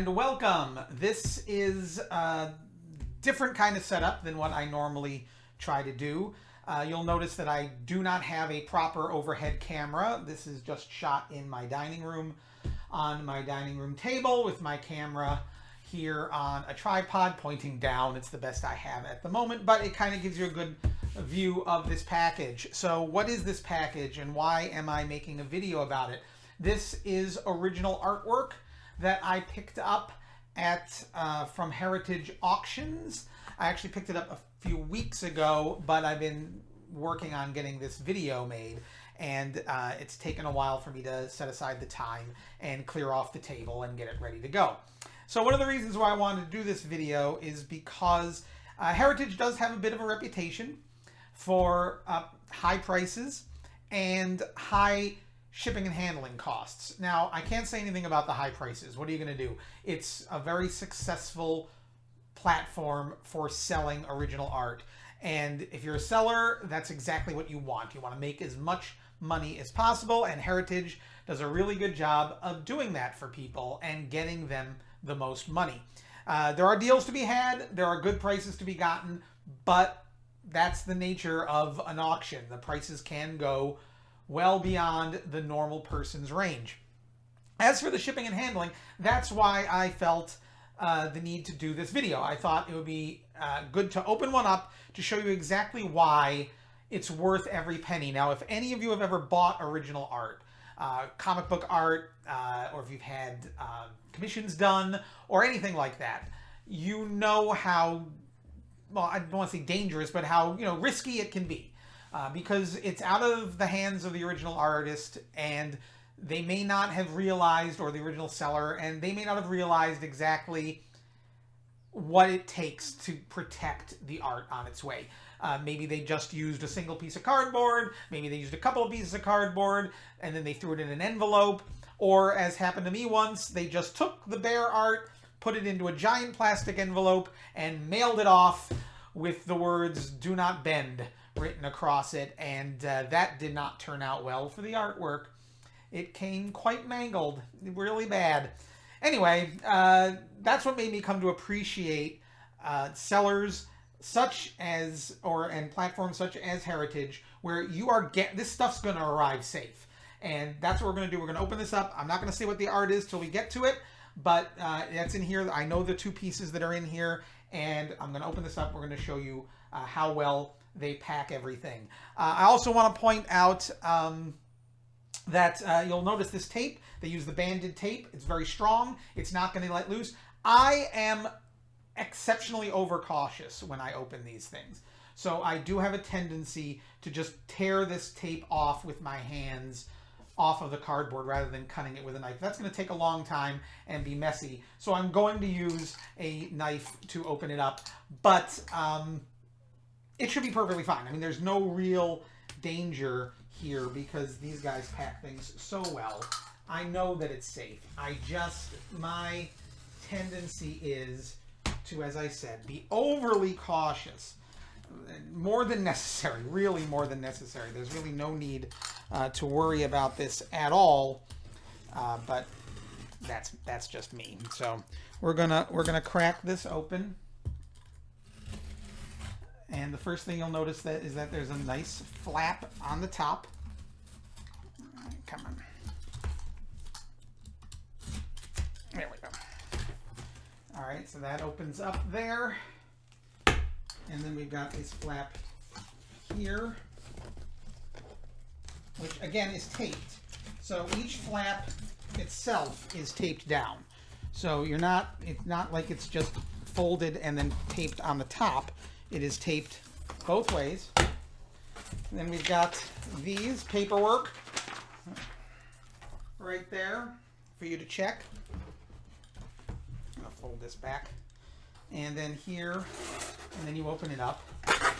and welcome. This is a different kind of setup than what I normally try to do. You'll notice that I do not have a proper overhead camera. This is just shot in my dining room, on my dining room table with my camera here on a tripod pointing down. It's the best I have at the moment, but it kind of gives you a good view of this package. So what is this package and why am I making a video about it? This is original artwork that I picked up at from Heritage Auctions. I actually picked it up a few weeks ago, but I've been working on getting this video made, and it's taken a while for me to set aside the time and clear off the table and get it ready to go. So one of the reasons why I wanted to do this video is because Heritage does have a bit of a reputation for high prices and high shipping and handling costs. Now, I can't say anything about the high prices. What are you going to do? It's a very successful platform for selling original art. And if you're a seller, that's exactly what you want. You want to make as much money as possible, and Heritage does a really good job of doing that for people and getting them the most money. There are deals to be had, there are good prices to be gotten, but that's the nature of an auction. The prices can go well beyond the normal person's range. As for the shipping and handling, that's why I felt the need to do this video. I thought it would be good to open one up to show you exactly why it's worth every penny. Now, if any of you have ever bought original art, comic book art, or if you've had commissions done or anything like that, you know how, well, I don't want to say dangerous, but how, risky it can be. Because it's out of the hands of the original artist, and they may not have realized, or the original seller, and they may not have realized exactly what it takes to protect the art on its way. Maybe they just used a single piece of cardboard, maybe they used a couple of pieces of cardboard, and then they threw it in an envelope, or as happened to me once, they just took the bare art, put it into a giant plastic envelope, and mailed it off with the words, "Do not bend," written across it, and that did not turn out well for the artwork. It came quite mangled, really bad. Anyway, that's what made me come to appreciate sellers such as, and platforms such as Heritage, where this stuff's going to arrive safe. And that's what we're going to do. We're going to open this up. I'm not going to say what the art is till we get to it, but that's in here. I know the two pieces that are in here, and I'm going to open this up. We're going to show you how well they pack everything. I also want to point out that you'll notice this tape. They use the banded tape. It's very strong. It's not going to let loose. I am exceptionally overcautious when I open these things. So I do have a tendency to just tear this tape off with my hands off of the cardboard rather than cutting it with a knife. That's going to take a long time and be messy. So I'm going to use a knife to open it up. But it should be perfectly fine. I mean, there's no real danger here because these guys pack things so well. I know that it's safe. My tendency is to, as I said, be overly cautious. More than necessary, really more than necessary. There's really no need to worry about this at all, but that's just me. So we're gonna crack this open. And the first thing you'll notice is that there's a nice flap on the top. Come on. There we go. All right, so that opens up there. And then we've got this flap here, which again is taped. So each flap itself is taped down. So it's not like it's just folded and then taped on the top. It is taped both ways. And then we've got these paperwork right there for you to check. I'm gonna fold this back. And then here, and then you open it up.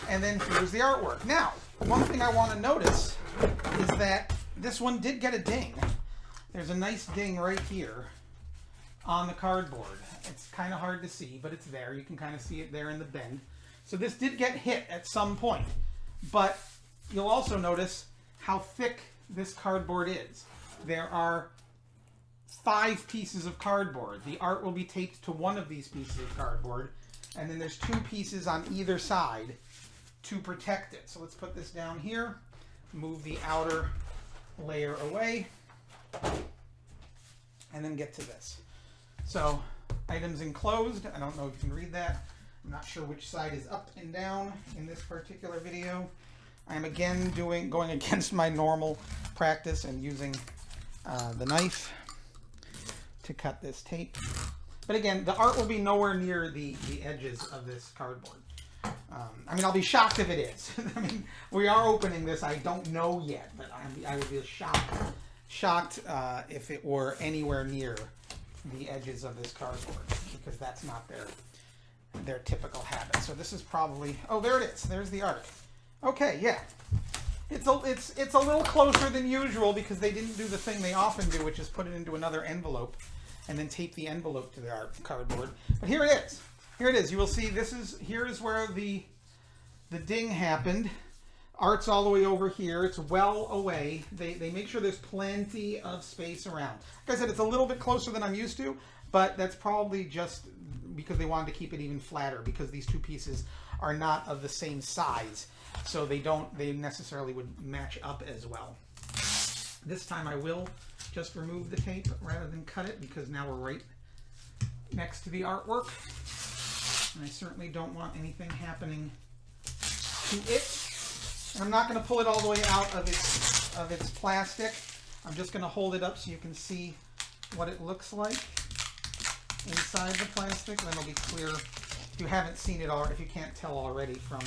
And then here's the artwork. Now, one thing I want to notice is that this one did get a ding. There's a nice ding right here on the cardboard. It's kind of hard to see, but it's there. You can kind of see it there in the bend. So this did get hit at some point, but you'll also notice how thick this cardboard is. There are 5 pieces of cardboard. The art will be taped to one of these pieces of cardboard, and then there's 2 pieces on either side to protect it. So let's put this down here, move the outer layer away, and then get to this. So, items enclosed. I don't know if you can read that. I'm not sure which side is up and down in this particular video. I'm again going against my normal practice and using the knife to cut this tape. But again, the art will be nowhere near the edges of this cardboard. I mean, I'll be shocked if it is. I mean, we are opening this. I don't know yet, but I would be shocked if it were anywhere near the edges of this cardboard, because that's not their typical habit. So this is probably, oh, there it is. There's the art. Okay, yeah. It's a little closer than usual because they didn't do the thing they often do, which is put it into another envelope and then tape the envelope to the art cardboard. But here it is. Here it is. You will see here is where the ding happened. Art's all the way over here. It's well away. They make sure there's plenty of space around. Like I said, it's a little bit closer than I'm used to, but that's probably just because they wanted to keep it even flatter, because these 2 pieces are not of the same size. So they necessarily would match up as well. This time I will just remove the tape rather than cut it, because now we're right next to the artwork. And I certainly don't want anything happening to it. And I'm not going to pull it all the way out of its plastic. I'm just going to hold it up so you can see what it looks like inside the plastic. Then it'll be clear if you haven't seen it already, if you can't tell already from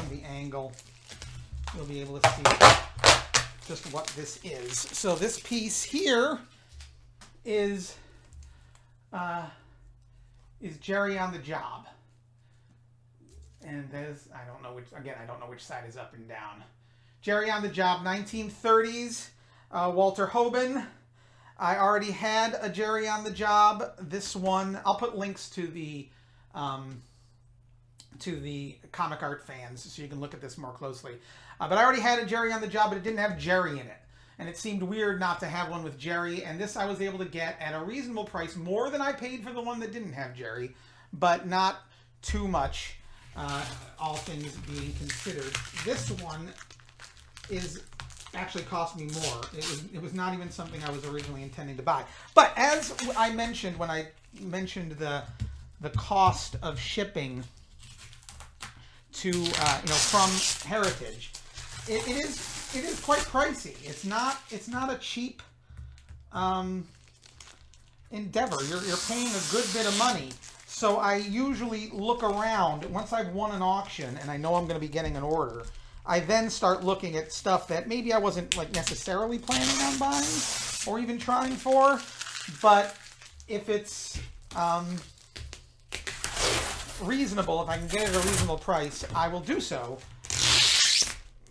the angle, you'll be able to see just what this is. So this piece here is Jerry on the Job. And there's, I don't know which side is up and down. Jerry on the Job, 1930s, Walter Hoban. I already had a Jerry on the Job. This one, I'll put links to the ComicArtFans so you can look at this more closely. But I already had a Jerry on the Job, but it didn't have Jerry in it. And it seemed weird not to have one with Jerry. And this I was able to get at a reasonable price, more than I paid for the one that didn't have Jerry, but not too much, all things being considered. This one actually cost me more. It was not even something I was originally intending to buy. But as I mentioned when I mentioned the cost of shipping to from Heritage, it is quite pricey. It's not a cheap endeavor. You're paying a good bit of money. So I usually look around once I've won an auction and I know I'm going to be getting an order. I then start looking at stuff that maybe I wasn't necessarily planning on buying or even trying for, but if it's reasonable, if I can get it at a reasonable price, I will do so,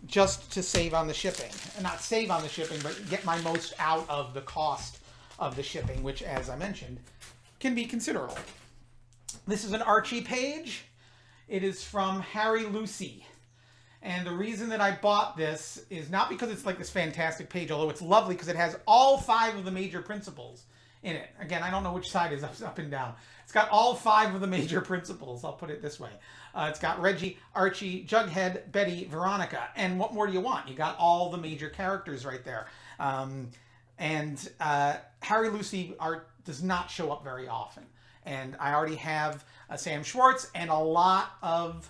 just to save on the shipping. And not save on the shipping, but get my most out of the cost of the shipping, which, as I mentioned, can be considerable. This is an Archie page. It is from Harry Lucey. And the reason that I bought this is not because it's like this fantastic page, although it's lovely because it has all 5 of the major principles in it. Again, I don't know which side is up and down. It's got all 5 of the major principles, I'll put it this way. It's got Reggie, Archie, Jughead, Betty, Veronica. And what more do you want? You got all the major characters right there. Harry Lucey art does not show up very often. And I already have Sam Schwartz and a lot of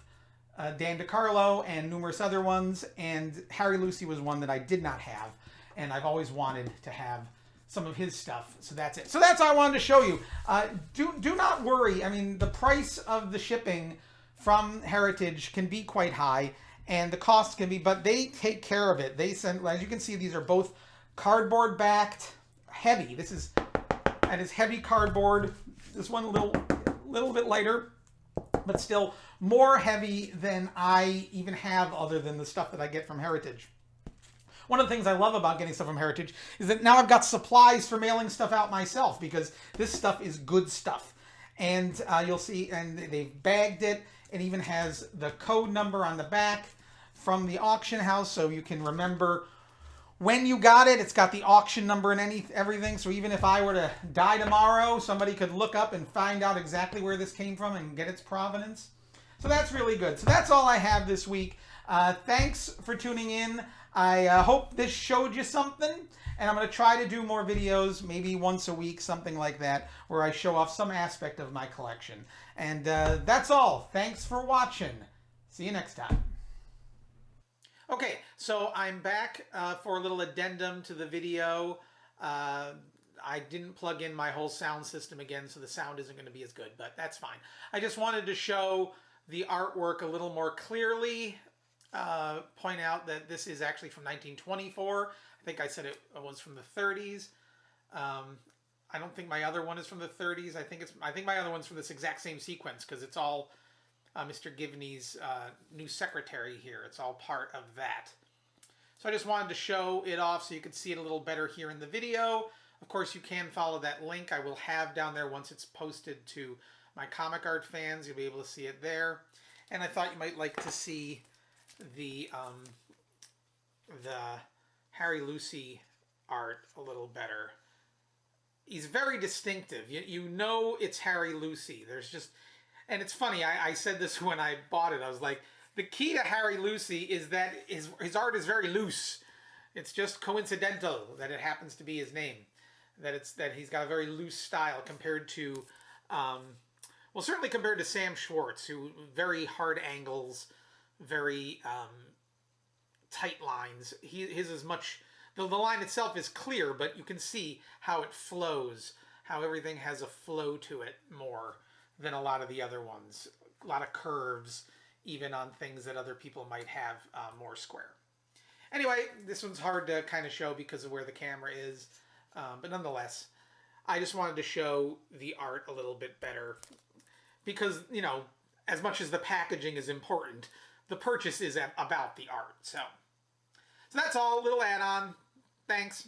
Dan DiCarlo and numerous other ones. And Harry Lucey was one that I did not have. And I've always wanted to have some of his stuff. So that's it. So that's all I wanted to show you. Do not worry. I mean, the price of the shipping from Heritage can be quite high. And the costs can be, but they take care of it. They send, as you can see, these are both cardboard backed, heavy. That is heavy cardboard. This one a little bit lighter, but still more heavy than I even have other than the stuff that I get from Heritage. One of the things I love about getting stuff from Heritage is that now I've got supplies for mailing stuff out myself, because this stuff is good stuff. And you'll see, and they've bagged it. It even has the code number on the back from the auction house, so you can remember when you got it. It's got the auction number and everything. So even if I were to die tomorrow, somebody could look up and find out exactly where this came from and get its provenance. So that's really good. So that's all I have this week. Thanks for tuning in. I hope this showed you something. And I'm going to try to do more videos, maybe once a week, something like that, where I show off some aspect of my collection. And that's all. Thanks for watching. See you next time. Okay, so I'm back for a little addendum to the video. I didn't plug in my whole sound system again, so the sound isn't going to be as good, but that's fine. I just wanted to show the artwork a little more clearly. Point out that this is actually from 1924. I think I said it was from the 30s. I don't think my other one is from the 30s. I think my other one's from this exact same sequence, because it's all Mr. Givney's new secretary here. It's all part of that. So I just wanted to show it off so you could see it a little better here in the video. Of course, you can follow that link I will have down there once it's posted to my ComicArtFans. You'll be able to see it there. And I thought you might like to see the Harry Lucey art a little better. He's very distinctive. You know it's Harry Lucey. There's just, and it's funny, I said this when I bought it. I was like, the key to Harry Lucey is that his art is very loose. It's just coincidental that it happens to be his name. That he's got a very loose style compared to, well, certainly compared to Sam Schwartz, who very hard angles, very tight lines. His is much, the line itself is clear, but you can see how it flows, how everything has a flow to it more than a lot of the other ones. A lot of curves, even on things that other people might have more square. Anyway, this one's hard to kind of show because of where the camera is, but nonetheless, I just wanted to show the art a little bit better because, you know, as much as the packaging is important, the purchase is about the art. So that's all, a little add-on. Thanks.